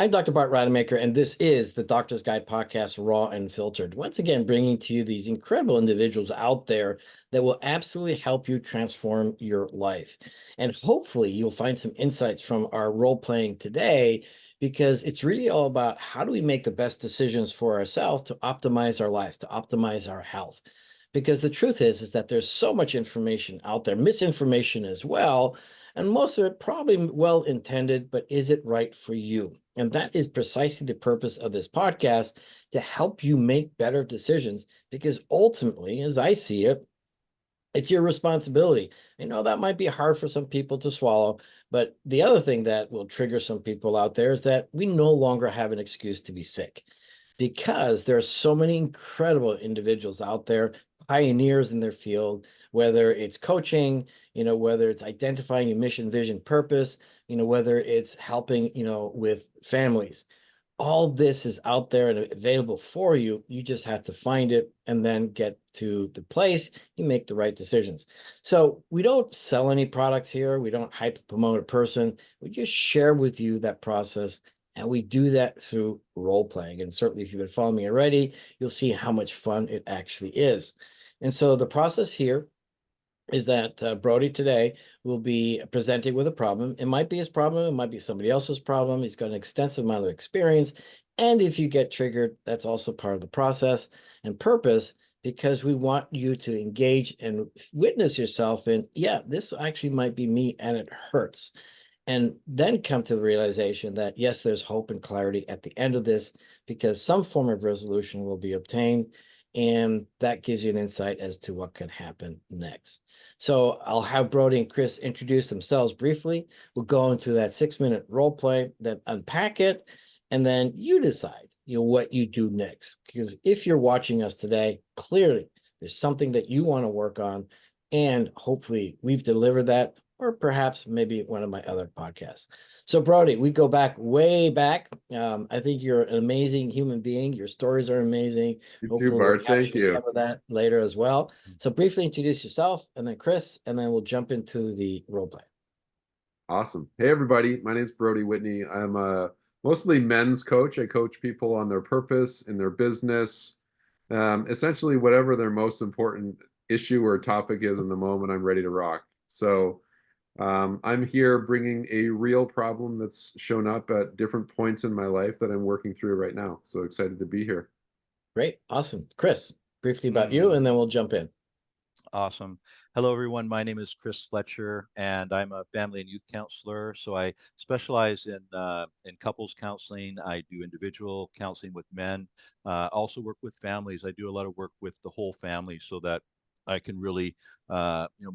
I'm Dr. Bart Rademaker, and this is the Doctor's Guide podcast, Raw and Filtered. Once again, bringing to you these incredible individuals out there that will absolutely help you transform your life. And hopefully, you'll find some insights from our role playing today, because it's really all about how do we make the best decisions for ourselves to optimize our life, to optimize our health. Because the truth is that there's so much information out there, misinformation as well, and most of it probably well intended, but is it right for you? And that is precisely the purpose of this podcast, to help you make better decisions, because ultimately, as I see it, it's your responsibility. I know that might be hard for some people to swallow, but the other thing that will trigger some people out there is that we no longer have an excuse to be sick, because there are so many incredible individuals out there, pioneers in their field, whether it's coaching, whether it's identifying your mission, vision, purpose, whether it's helping, with families. All this is out there and available for you. You just have to find it and then get to the place you make the right decisions. So we don't sell any products here. We don't hype promote a person. We just share with you that process. And we do that through role playing. And certainly, if you've been following me already, you'll see how much fun it actually is. And so the process here is that Brodie today will be presenting with a problem. It might be his problem. It might be somebody else's problem. He's got an extensive amount of experience. And if you get triggered, that's also part of the process and purpose, because we want you to engage and witness yourself in, yeah, this actually might be me and it hurts. And then come to the realization that, yes, there's hope and clarity at the end of this, because some form of resolution will be obtained. And that gives you an insight as to what can happen next. So I'll have Brodie and Chris introduce themselves briefly. We'll go into that 6-minute role play, then unpack it, and then you decide, what you do next. Because if you're watching us today, clearly there's something that you want to work on, and hopefully we've delivered that, or perhaps maybe one of my other podcasts. So Brodie, we go back way back. I think you're an amazing human being. Your stories are amazing. You too, Hopefully we'll Bart. Thank capture some you. of that later as well. So briefly introduce yourself, and then Chris, and then we'll jump into the role play. Awesome. Hey, everybody. My name is Brodie Whitney. I'm a mostly men's coach. I coach people on their purpose in their business, essentially whatever their most important issue or topic is in the moment. I'm ready to rock. So I'm here bringing a real problem that's shown up at different points in my life that I'm working through right now. So excited to be here. Great. Awesome. Chris, briefly about you, Hmm. and then we'll jump in. Awesome. Hello, everyone. My name is Chris Fletcher, and I'm a family and youth counselor. So I specialize in couples counseling. I do individual counseling with men. Also work with families. I do a lot of work with the whole family, so that I can really,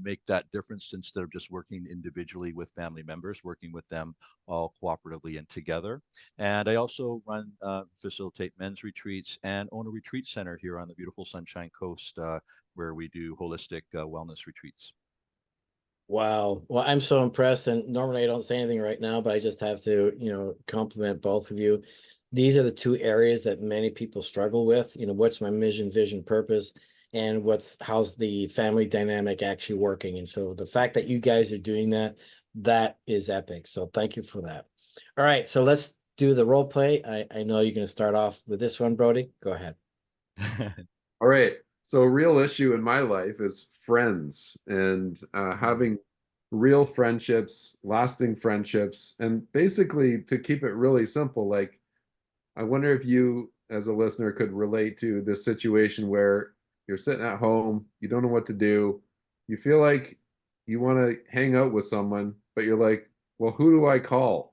make that difference instead of just working individually with family members, working with them all cooperatively and together. And I also facilitate men's retreats and own a retreat center here on the beautiful Sunshine Coast, where we do holistic wellness retreats. Wow. Well, I'm so impressed. And normally I don't say anything right now, but I just have to, compliment both of you. These are the two areas that many people struggle with. What's my mission, vision, purpose, and how's the family dynamic actually working? And so the fact that you guys are doing that, that is epic. So thank you for that. All right. So let's do the role play. I know you're going to start off with this one, Brodie. Go ahead. All right. So, a real issue in my life is friends and having real friendships, lasting friendships. And basically, to keep it really simple, like, I wonder if you, as a listener, could relate to this situation where you're sitting at home, you don't know what to do, you feel like you want to hang out with someone, but you're like, well, who do I call?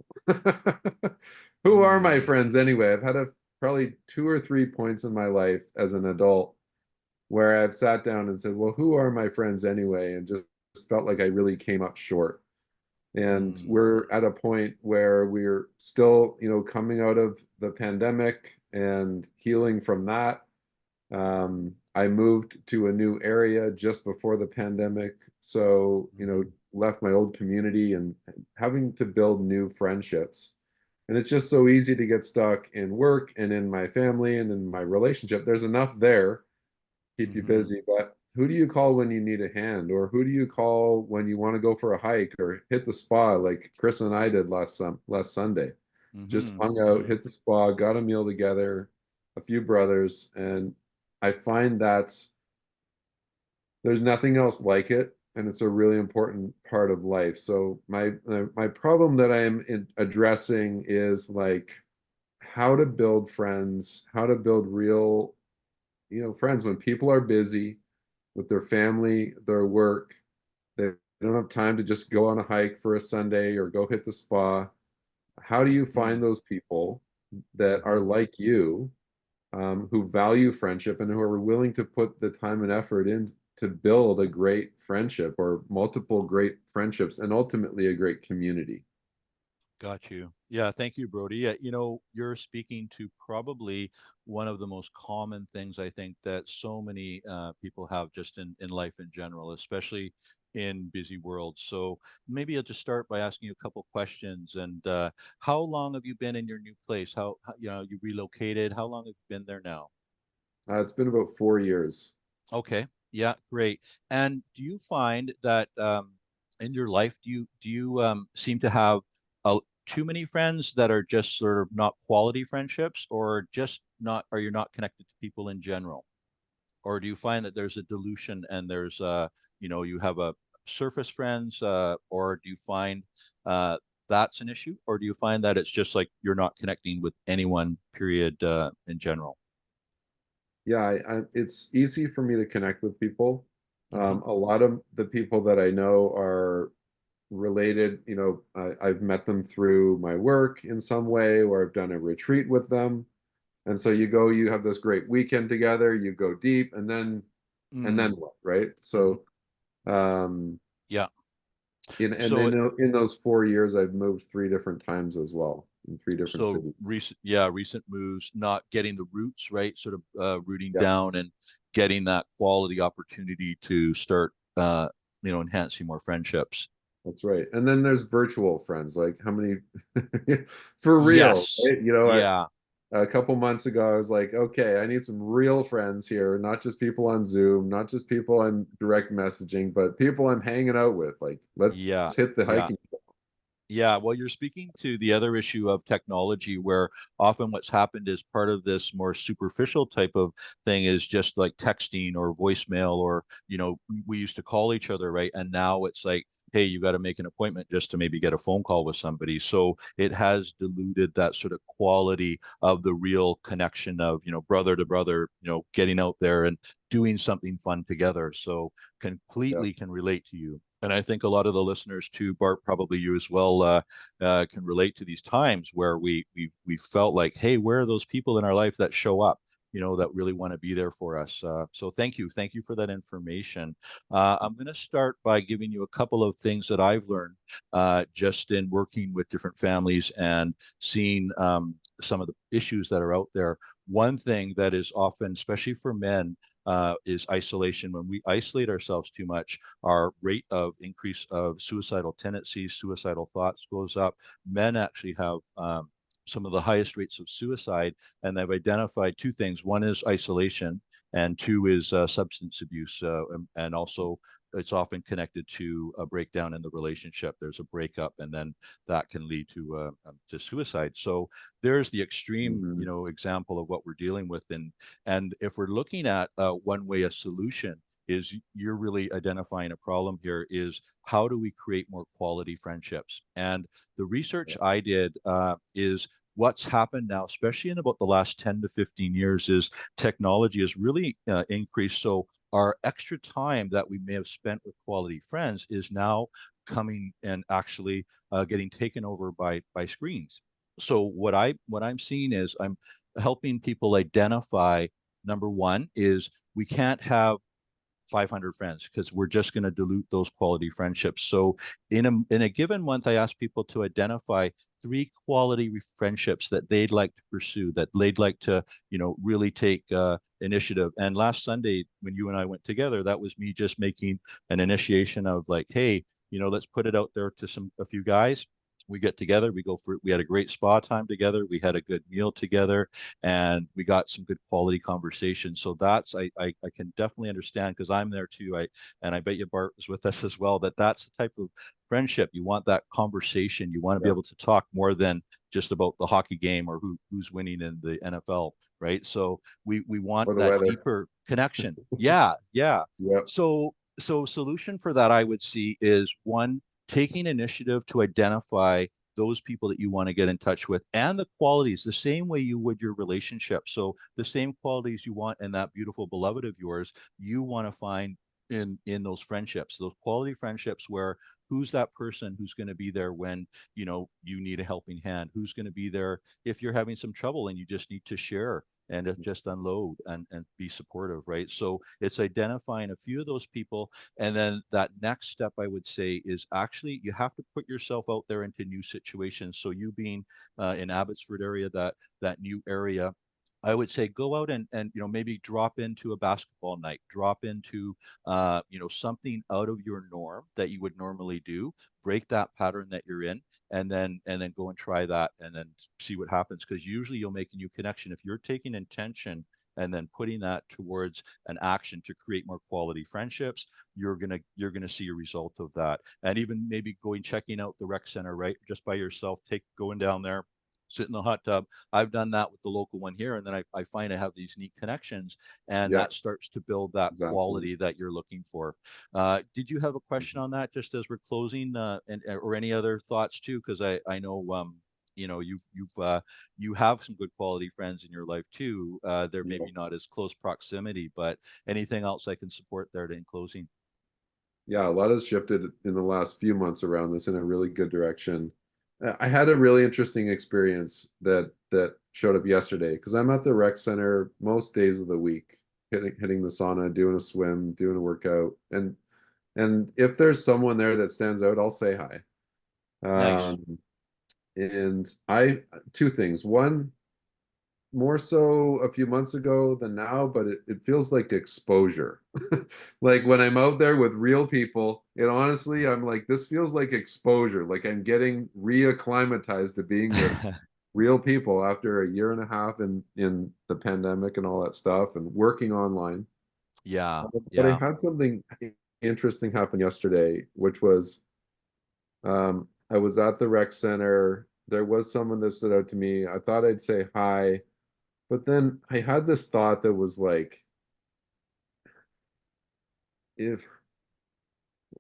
Who are my Mm. friends anyway? I've had probably 2 or 3 points in my life as an adult where I've sat down and said, well, who are my friends anyway? And just felt like I really came up short. And Mm. we're at a point where we're still, coming out of the pandemic and healing from that. I moved to a new area just before the pandemic. So, left my old community and having to build new friendships. And it's just so easy to get stuck in work and in my family and in my relationship. There's enough there keep you Hmm. busy. But who do you call when you need a hand, or who do you call when you want to go for a hike or hit the spa, like Chris and I did last Sunday? just Mm-hmm. hung out, Mm-hmm. hit the spa, got a meal together, a few brothers, and I find that there's nothing else like it, and it's a really important part of life. So my problem that I am addressing is like how to build friends, how to build real, friends when people are busy with their family, their work. They don't have time to just go on a hike for a Sunday or go hit the spa. How do you Mm-hmm. find those people that are Mm-hmm. like you, who value friendship and who are willing to put the time and effort in to build a great friendship or multiple great friendships and ultimately a great community? Got you. Yeah, thank you, Brodie. Yeah, you're speaking to probably one of the most common things I think that so many people have just in life in general, especially in busy worlds. So maybe I'll just start by asking you a couple questions. And how long have you been in your new place? You relocated? How long have you been there now? It's been about 4 years. Okay. Yeah, great. And do you find that in your life, do you seem to have too many friends that are just sort of not quality friendships, or just not, are you not connected to people in general? Or do you find that there's a dilution and there's you have a surface friends, or do you find that's an issue, or do you find that it's just like you're not connecting with anyone, period, in general? Yeah, it's easy for me to connect with people. Hmm. A lot of the people that I know are related. I've met them through my work in some way, or I've done a retreat with them. And so you go, you have this great weekend together, you go deep, and then Mm. what, right? Hmm. So, um, Yeah. and So in those 4 years, I've moved three different times as well in three different So cities. recent moves, not getting the roots right, sort of rooting Yeah, down and getting that quality opportunity to start, enhancing more friendships. that's right. And then there's virtual friends, like how many for real, Yes. right? Yeah. A couple months ago, I was like, okay, I need some real friends here, not just people on Zoom, not just people I'm direct messaging, but people I'm hanging out with. Like, let's Yeah. hit the Yeah. hiking. Yeah, well, you're speaking to the other issue of technology, where often what's happened is part of this more superficial type of thing is just like texting or voicemail, or, we used to call each other, right? And now it's like, hey, you got to make an appointment just to maybe get a phone call with somebody. So it has diluted that sort of quality of the real connection of, brother to brother, getting out there and doing something fun together. So Yeah. completely can relate to you. And I think a lot of the listeners too, Bart, probably you as well, can relate to these times where we felt like, hey, where are those people in our life that show up, that really want to be there for us? So thank you for that information. I'm going to start by giving you a couple of things that I've learned just in working with different families and seeing some of the issues that are out there. One thing that is often, especially for men, is isolation. When we isolate ourselves too much, our rate of increase of suicidal tendencies, suicidal thoughts goes up. Men actually have some of the highest rates of suicide, and they've identified two things. One is isolation, and two is substance abuse, and also it's often connected to a breakdown in the relationship. There's a breakup, and then that can lead to suicide. So there's the extreme, Hmm. example of what we're dealing with. And if we're looking at one way a solution is, you're really identifying a problem here, is how do we create more quality friendships? And the research I did is what's happened now, especially in about the last 10 to 15 years, is technology has really increased. So our extra time that we may have spent with quality friends is now coming and actually getting taken over by screens. So what I'm seeing is I'm helping people identify, number one is we can't have 500 friends because we're just going to dilute those quality friendships. So in a given month, I ask people to identify three quality friendships that they'd like to pursue, that they'd like to, really take initiative. And last Sunday, when you and I went together, that was me just making an initiation of like, hey, let's put it out there to a few guys. we get together, we had a great spa time together, we had a good meal together, and we got some good quality conversation. So that's, I can definitely understand, because I'm there too. And I bet you Bart was with us as well, that's the type of friendship you want, that conversation. You want to be Yeah. able to talk more than just about the hockey game or who's winning in the NFL, right? So we want Or the that weather. deeper connection. Yeah, yeah. Yep. So solution for that, I would see, is one, taking initiative to identify those people that you want to get in touch with, and the qualities, the same way you would your relationship. So the same qualities you want in that beautiful beloved of yours, you want to find in those friendships, those quality friendships, where who's that person who's going to be there when you need a helping hand, who's going to be there if you're having some trouble and you just need to share and just unload and be supportive, right? So it's identifying a few of those people. And then that next step, I would say, is actually you have to put yourself out there into new situations. So you being in Abbotsford area, that new area, I would say go out and maybe drop into a basketball night, drop into something out of your norm that you would normally do, break that pattern that you're in, and then go and try that, and then see what happens. Because usually you'll make a new connection if you're taking intention and then putting that towards an action to create more quality friendships. You're gonna see a result of that. And even maybe checking out the rec center, right, just by yourself, going down there, sit in the hot tub. I've done that with the local one here, and then I find I have these neat connections, and Yeah. that starts to build that Exactly. quality that you're looking for. Did you have a question on that, just as we're closing, and or any other thoughts too? Because I know you have some good quality friends in your life too. They're Yeah. maybe not as close proximity, but anything else I can support there in closing? Yeah, a lot has shifted in the last few months around this in a really good direction. I had a really interesting experience that showed up yesterday, because I'm at the rec center most days of the week, hitting the sauna, doing a swim, doing a workout, and if there's someone there that stands out, I'll say hi. Nice. And I two things. One, more so a few months ago than now, but it feels like exposure. Like when I'm out there with real people, it honestly, I'm like, this feels like exposure. Like I'm getting reacclimatized to being with real people after a year and a half in the pandemic and all that stuff and working online. Yeah, But I yeah. had something interesting happen yesterday, which was I was at the rec center. There was someone that stood out to me. I thought I'd say hi. But then I had this thought that was like, if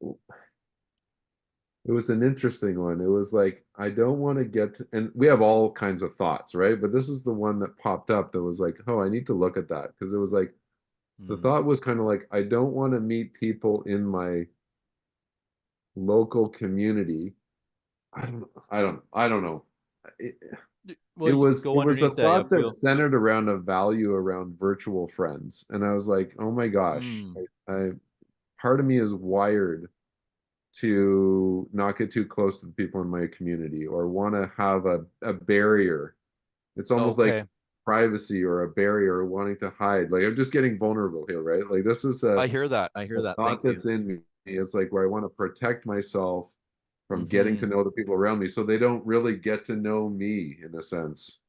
it was an interesting one, it was like, I don't want to get to, and we have all kinds of thoughts, right? But this is the one that popped up that was like, oh, I need to look at that. Because it was like, the Hmm. thought was kind of like, I don't want to meet people in my local community. I don't know. It, Well, it you can was it go was a underneath that. I thought that feel. centered around a value around virtual friends. And I was like, oh my gosh, Hmm. I part of me is wired to not get too close to the people in my community or want to have a barrier. It's almost like Okay. privacy or a barrier or wanting to hide. Like I'm just getting vulnerable here, right? Like this is I hear that. I a hear that. thought Thank you. that's in me. It's like where I want to protect myself from getting to Hmm. know the people around me so they don't really get to know me in a sense.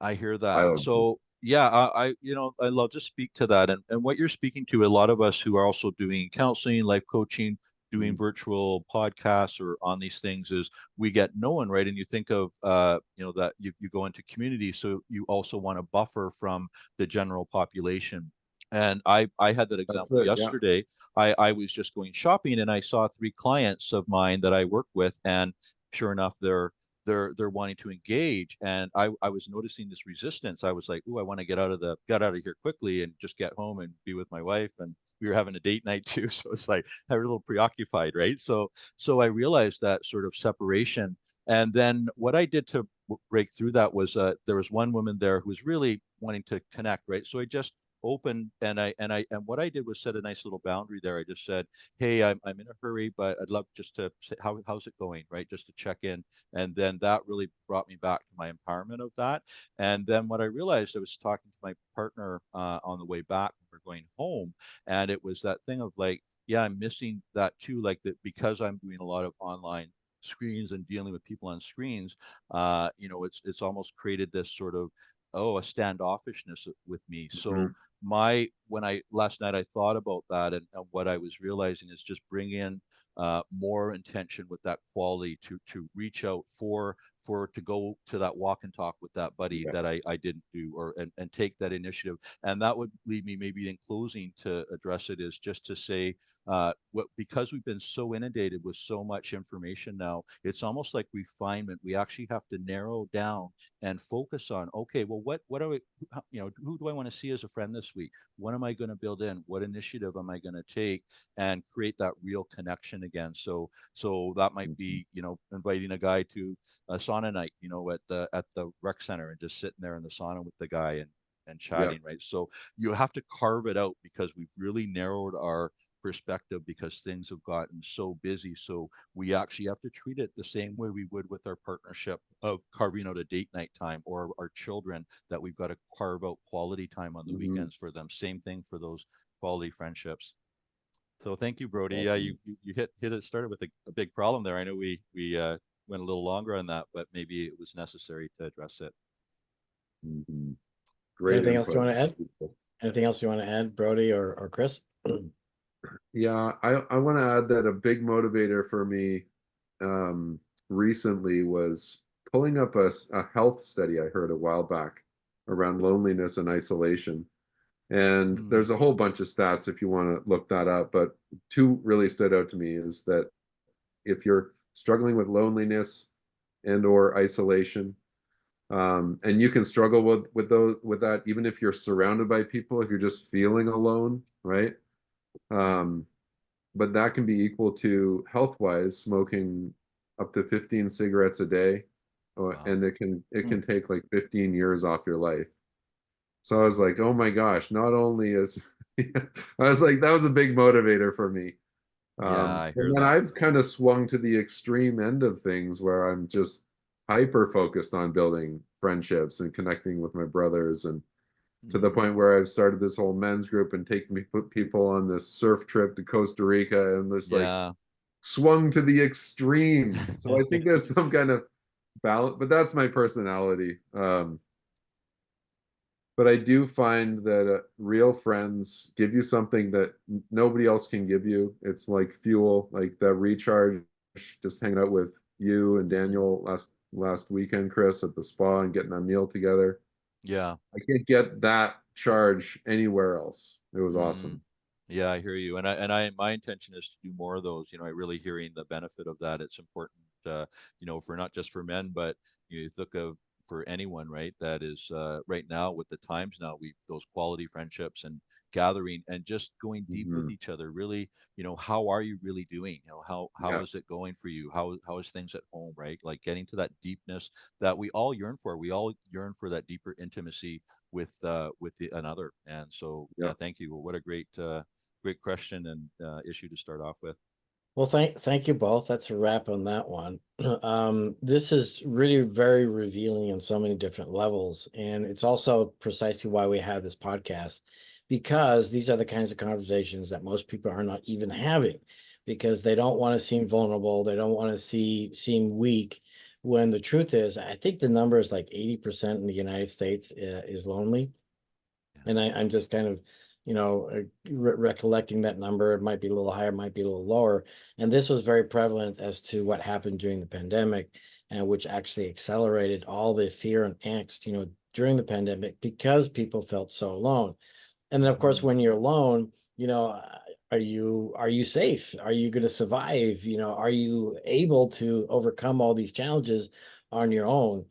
I hear I that. don't know. So yeah, I love to speak to that, and what you're speaking to, a lot of us who are also doing counseling, life coaching, doing Mhm. virtual podcasts or on these things, is we get no one, right? And you think of that you go into community, so you also want to buffer from the general population. And I had that That's example it. Yeah. yesterday. I was just going shopping and I saw three clients of mine that I work with, and sure enough, they're wanting to engage, and I was noticing this resistance. I was like, "Ooh, I want to get out of here quickly and just get home and be with my wife." And we were having a date night too, so it's like I was a little preoccupied, right? So I realized that sort of separation. And then what I did to break through that was, there was one woman there who was really wanting to connect, right? So I just opened, and what I did was set a nice little boundary there. I just said, "Hey, I'm in a hurry, but I'd love just to say, how's it going?" Right? Just to check in. And then that really brought me back to my empowerment of that. And then what I realized, I was talking to my partner on the way back when we're going home, and it was that thing of like, yeah, I'm missing that too, like that, because I'm doing a lot of online screens and dealing with people on screens, it's almost created this sort of, a standoffishness with me. So Mhm. when I last night I thought about that, and what I was realizing is just bring in more intention with that quality to reach out to go to that walk and talk with that buddy Yeah. that I didn't do, and take that initiative. And that would lead me maybe in closing to address it, is just to say, because we've been so inundated with so much information now, it's almost like refinement. We actually have to narrow down and focus on, okay, well, what are we, who do I want to see as a friend this week? What am I going to build in? What initiative am I going to take, and create that real connection again? So that might Mhm. be, inviting a guy to a sauna night, at the rec center, and just sitting there in the sauna with the guy, and Yeah. chatting, right? So you have to carve it out, because we've really narrowed our perspective, because things have gotten so busy. So we actually have to treat it the same way we would with our partnership of carving out a date night time, or our children, that we've got to carve out quality time on the Mhm. weekends for them. Same thing for those quality friendships. So thank you, Brodie. Yeah, you Awesome. you hit it, started with a big problem there. I know we went a little longer on that, but maybe it was necessary to address it. Mhm. Great Anything else you input. want to add? Anything else you want to add, Brodie or Chris? Yeah, I want to add that a big motivator for me um, recently was pulling up a health study I heard a while back around loneliness and isolation. And Mm, there's a whole bunch of stats if you want to look that up, but two really stood out to me is that if you're struggling with loneliness and or isolation, and you can struggle with that even if you're surrounded by people, if you're just feeling alone, right? Um, but that can be equal to health-wise smoking up to 15 cigarettes a day, wow. and it Hmm. can take like 15 years off your life. So I was like, oh my gosh, not only is I was like, that was a big motivator for me. Yeah, I hear And then that. I've kind of swung to the extreme end of things where I'm just hyper focused on building friendships and connecting with my brothers, and to the Mm, point where I've started this whole men's group and taking people on this surf trip to Costa Rica, and just like yeah. swung to the extreme. So I think there's some kind of balance, but that's my personality. But I do find that real friends give you something that nobody else can give you. It's like fuel, like the recharge. Just hanging out with you and Mm, Daniel last weekend, Chris, at the spa and getting that meal together. yeah. I can't get that charge anywhere else. It was Mm, awesome. yeah, I hear you. And my intention is to do more of those. I really hearing the benefit of that. It's important, for not just for men, but you think of for anyone, right? That is right now with the times now, we those quality friendships and gathering and just going deep with Mhm. each other. Really, how are you really doing? How Yeah, is it going for you? How is things at home, right? Like getting to that deepness that we all yearn for. We all yearn for that deeper intimacy with another. And so, yeah. yeah, thank you. Well, what a great question and issue to start off with. Well, thank you both. That's a wrap on that one. This is really very revealing on so many different levels, and it's also precisely why we have this podcast, because these are the kinds of conversations that most people are not even having, because they don't want to seem vulnerable, they don't want to seem weak. When the truth is, I think the number is like 80% in the United States is lonely. Yeah. And I'm just kind of, recollecting that number. It might be a little higher, might be a little lower. And this was very prevalent as to what happened during the pandemic, and which actually accelerated all the fear and angst, during the pandemic, because people felt so alone. And then, of course, Mm, when you're alone, are you safe? Are you going to survive? Are you able to overcome all these challenges on your own?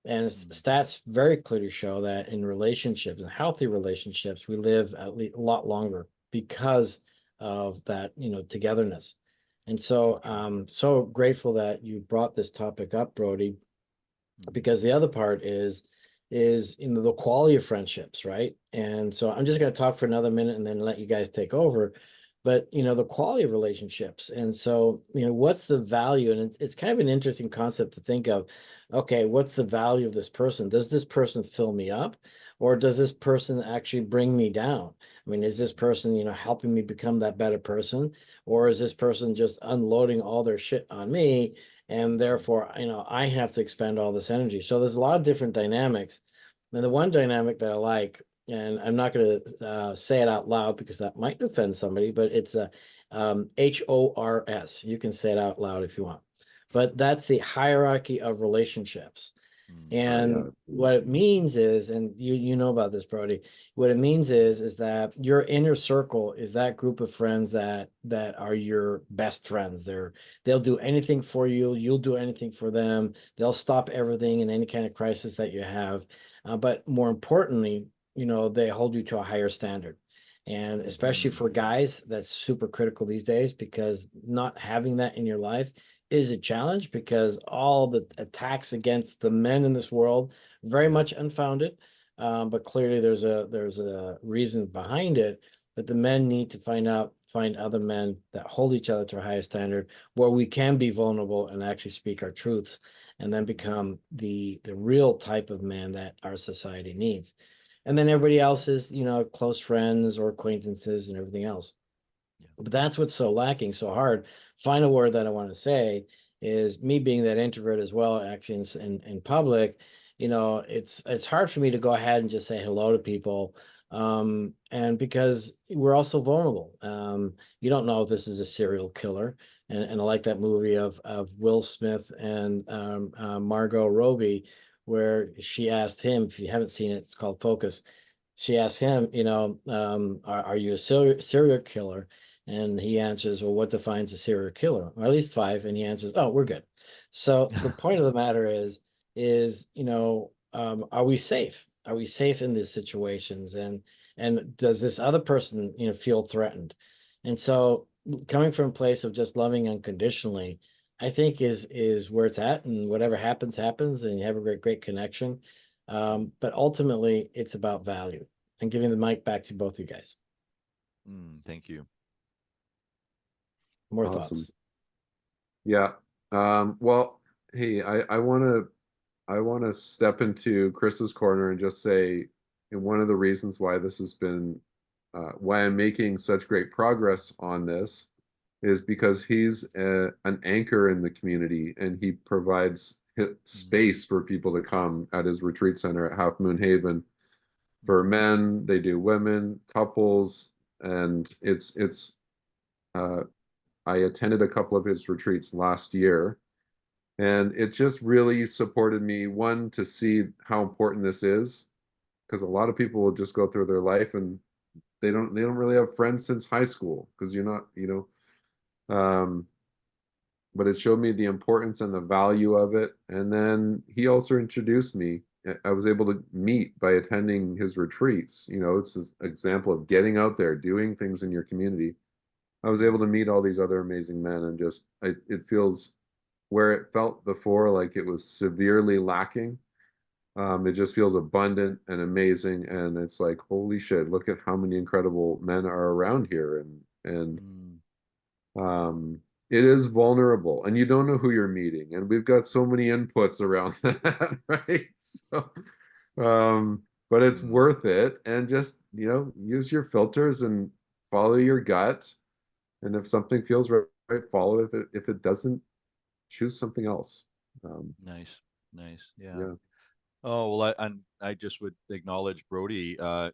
And mm, stats very clearly show that in relationships and healthy relationships, we live at least a lot longer because of that, togetherness. And so, true. so grateful that you brought this topic up, Brodie, Mm, because the other part is in the quality of friendships, right? And so I'm just going to talk for another minute and then let you guys take over. But the quality of relationships, and so what's the value? And it's kind of an interesting concept to think of. Okay, what's the value of this person? Does this person fill me up, or does this person actually bring me down? I mean, is this person helping me become that better person, or is this person just unloading all their shit on me and therefore, I have to expend all this energy. So there's a lot of different dynamics. And the one dynamic that I like, and I'm not going to say it out loud because that might offend somebody, but it's a HORS. You can say it out loud if you want, but that's the hierarchy of relationships. Mm. And Yeah. what it means is, and you know about this, Brodie, what it means is that your inner circle is that group of friends that are your best friends. They'll do anything for you, you'll do anything for them. They'll stop everything in any kind of crisis that you have. But more importantly, they hold you to a higher standard. And especially Mm. for guys, that's super critical these days, because not having that in your life is a challenge, because all the attacks against the men in this world very Yeah. much unfounded, but clearly there's a reason behind it. But the men need to find other men that hold each other to a higher standard, where we can be vulnerable and actually speak our truths, and then become the real type of man that our society needs. And then everybody else is, close friends or acquaintances and everything else. Yeah. But that's what's so lacking, so hard. Final word that I want to say is, me being that introvert as well, actually in public, it's hard for me to go ahead and just say hello to people. And because we're also vulnerable. You don't know if this is a serial killer. And I like that movie of Will Smith and Margot Robbie, where she asked him, if you haven't seen it, it's called Focus. She asked him, are you a serial killer? And he answers, well, what defines a serial killer? Or at least five. And he answers, oh, we're good. So the point of the matter is, are we safe? Are we safe in these situations? And does this other person, feel threatened? And so, coming from a place of just loving unconditionally, I think is where it's at, and whatever happens, happens, and you have a great connection. But ultimately, it's about value. And giving the mic back to both you guys. Thank you. More Awesome. thoughts. Yeah. Well, hey, I want to step into Chris's corner and just say, and one of the reasons why this has been why I'm making such great progress on this is because he's an anchor in the community, and he provides space for people to come at his retreat center at Half Moon Haven. For men, they do women, couples, and it's uh, I attended a couple of his retreats last year, and it just really supported me, one, to see how important this is, because a lot of people will just go through their life and they don't really have friends since high school, because you're not, but it showed me the importance and the value of it. And then he also introduced me. I was able to meet by attending his retreats. It's an example of getting out there, doing things in your community. I was able to meet all these other amazing men, and it feels, where it felt before like it was severely lacking. It just feels abundant and amazing, and it's like, holy shit, look at how many incredible men are around here, and Mm. um, it is vulnerable, and you don't know who you're meeting, and we've got so many inputs around that, right? So, but it's Mm. worth it, and just use your filters and follow your gut, and if something feels right, follow it. If it doesn't, choose something else. Nice. Nice. Yeah. Yeah. Oh, well, I just would acknowledge Brodie. I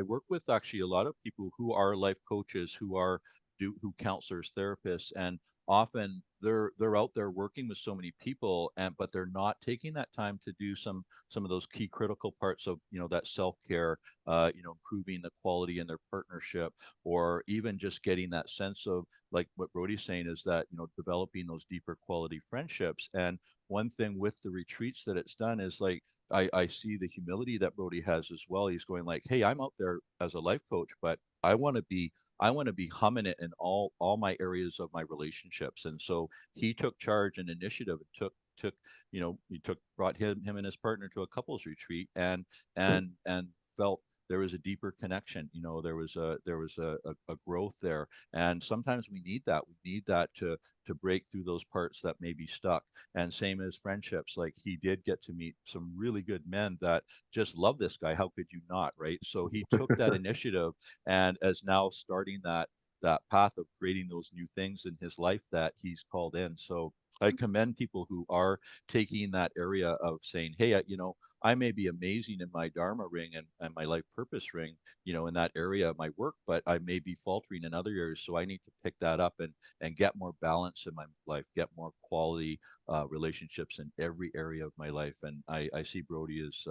work with actually a lot of people who are life coaches, who counselors, therapists, and often they're out there working with so many people, but they're not taking that time to do some of those key critical parts of that self-care, improving the quality in their partnership, or even just getting that sense of, like what Brodie's saying, is that developing those deeper quality friendships. And one thing with the retreats that it's done is, like, I see the humility that Brodie has as well. He's going like, hey, I'm out there as a life coach, but I want to be humming it in all my areas of my relationships. And so he took charge and initiative, and brought him and his partner to a couples retreat, and felt there was a deeper connection. There was a growth there. And sometimes we need that. We need that to break through those parts that may be stuck. And same as friendships, like, he did get to meet some really good men that just love this guy. How could you not, right? So he took that initiative, and is now starting that path of creating those new things in his life that he's called in. So I commend people who are taking that area of saying, hey, I may be amazing in my Dharma ring and my life purpose ring, in that area of my work, but I may be faltering in other areas. So I need to pick that up and get more balance in my life, get more quality relationships in every area of my life. And I see Brodie as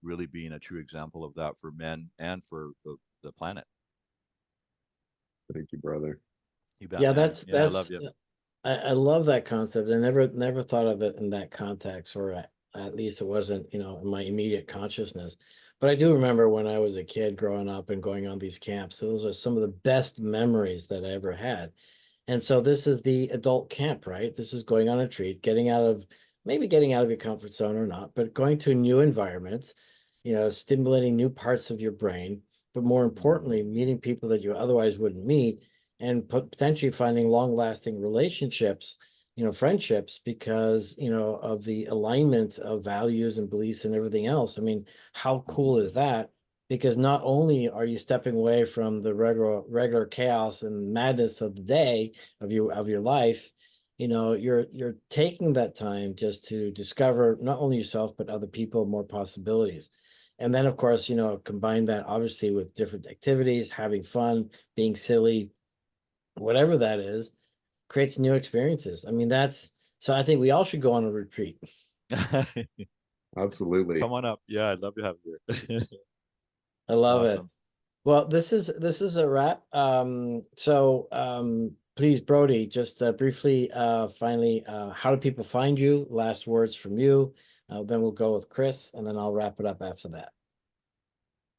really being a true example of that for men and for the planet. Thank you, brother. You bet, Yeah, man. Yeah, I love that's you. I love that concept. I never thought of it in that context, or at least it wasn't, in my immediate consciousness. But I do remember when I was a kid growing up and going on these camps. Those are some of the best memories that I ever had. And so this is the adult camp, right? This is going on a treat, maybe getting out of your comfort zone or not, but going to a new environment, stimulating new parts of your brain, but more importantly, meeting people that you otherwise wouldn't meet, and potentially finding long-lasting relationships, friendships, because, of the alignment of values and beliefs and everything else. I mean, how cool is that? Because not only are you stepping away from the regular chaos and madness of the day of your life, you're taking that time just to discover not only yourself but other people, more possibilities. And then, of course, combine that obviously with different activities, having fun, being silly, whatever that is, creates new experiences. I mean, so I think we all should go on a retreat. Absolutely. Come on up. Yeah, I'd love to have you here. I love it. Awesome. Well, this is a wrap. Please, Brodie, just briefly, finally, how do people find you? Last words from you. Then we'll go with Chris, and then I'll wrap it up after that.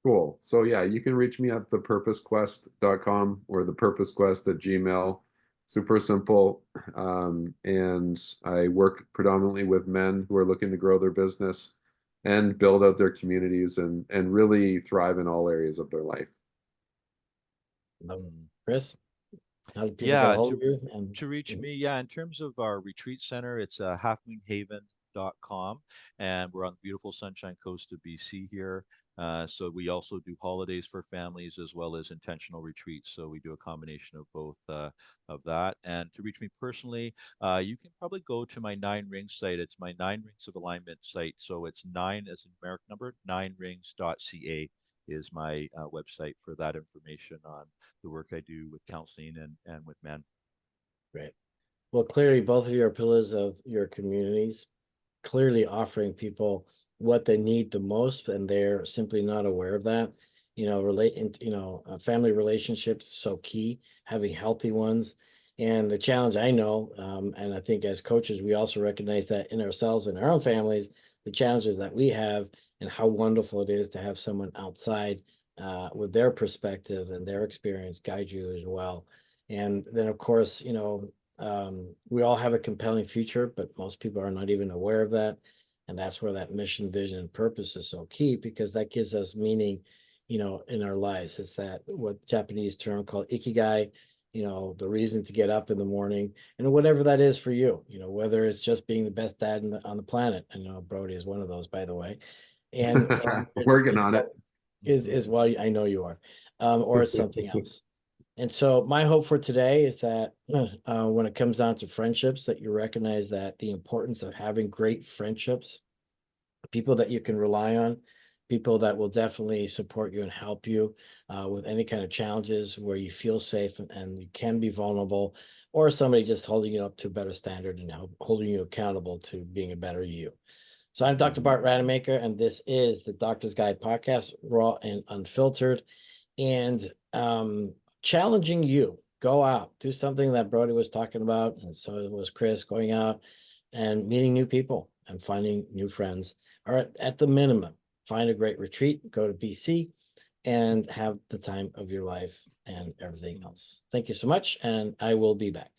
Cool. So yeah, you can reach me at thepurposequest.com or thepurposequest@gmail. Super simple. And I work predominantly with men who are looking to grow their business and build out their communities and really thrive in all areas of their life. Chris, how do people get a Yeah, hold of you? to reach me, yeah, in terms of our retreat center, it's halfmoonhaven.com, and we're on the beautiful Sunshine Coast of BC here. So we also do holidays for families as well as intentional retreats. So we do a combination of both of that. And to reach me personally, you can probably go to my 9 Rings site. It's my 9 Rings of Alignment site. So it's 9 as in numeric number, 9rings.ca is my website for that information on the work I do with counseling and with men. Great. Well, clearly, both of you are pillars of your communities, clearly offering people what they need the most, and they're simply not aware of that. Family relationships so key, having healthy ones. And the challenge I know, and I think as coaches, we also recognize that in ourselves and our own families, the challenges that we have, and how wonderful it is to have someone outside with their perspective and their experience guide you as well. And then, of course, we all have a compelling future, but most people are not even aware of that. And that's where that mission, vision, and purpose is so key, because that gives us meaning, in our lives. It's that what Japanese term called ikigai, the reason to get up in the morning, and whatever that is for you, whether it's just being the best dad on the planet. I know Brodie is one of those, by the way. And Working on it. Well, I know you are, or it's something else. And so my hope for today is that when it comes down to friendships, that you recognize that the importance of having great friendships, people that you can rely on, people that will definitely support you and help you with any kind of challenges, where you feel safe and you can be vulnerable, or somebody just holding you up to a better standard and holding you accountable to being a better you. So I'm Dr. Bart Rademaker, and this is the Doctor's Guide podcast, raw and unfiltered, and challenging you. Go out, do something that Brodie was talking about, and so was Chris, going out and meeting new people and finding new friends. Or at the minimum, find a great retreat, go to BC, and have the time of your life and everything else. Thank you so much, and I will be back.